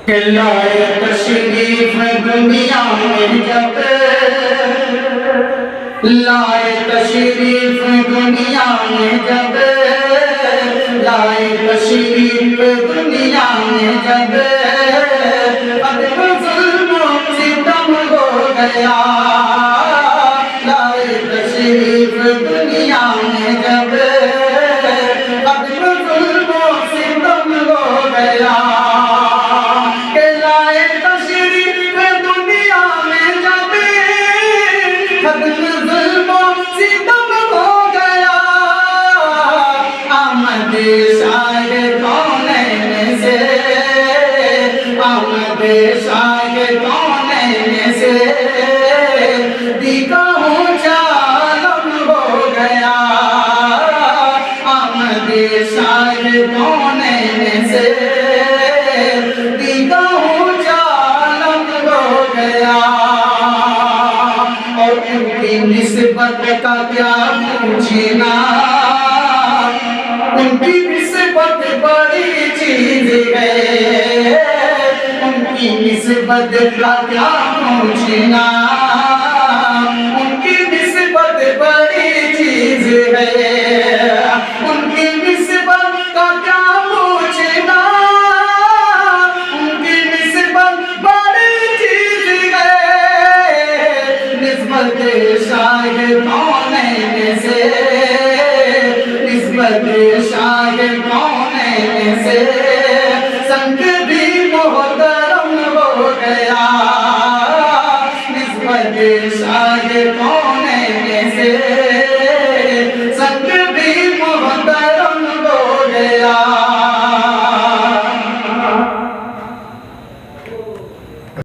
लाए तशरीफ दुनिया में जब, लाए तशरीफ दुनिया में जब, लाए तशरीफ दुनिया में जब, अदब जुल्म सितम हो गया। लाए तशरीफ दुनिया में जब, अदब जुल्म सितम हो गया। शाये कौनैन से, आमद शाये कौनैन से, दिगाहों जालम हो गया। आमद शाये कौनैन से, दिगाहों जालम हो गया। और उनकी निस्बत का क्या पूछना, उनकी निस्बत बड़ी चीज है। उनकी निस्बत का क्या पूछना, उनकी निस्बत बड़ी चीज है। उनकी निस्बत का क्या पूछना, उनकी निस्बत बड़ी चीज है। निस्बत शाये कौनैन से, निस्बत शाये कौनैन से, संग भी मोहतरम हो गया। निस्बत शाये कौनैन से, संग भी मोहतरम हो गया।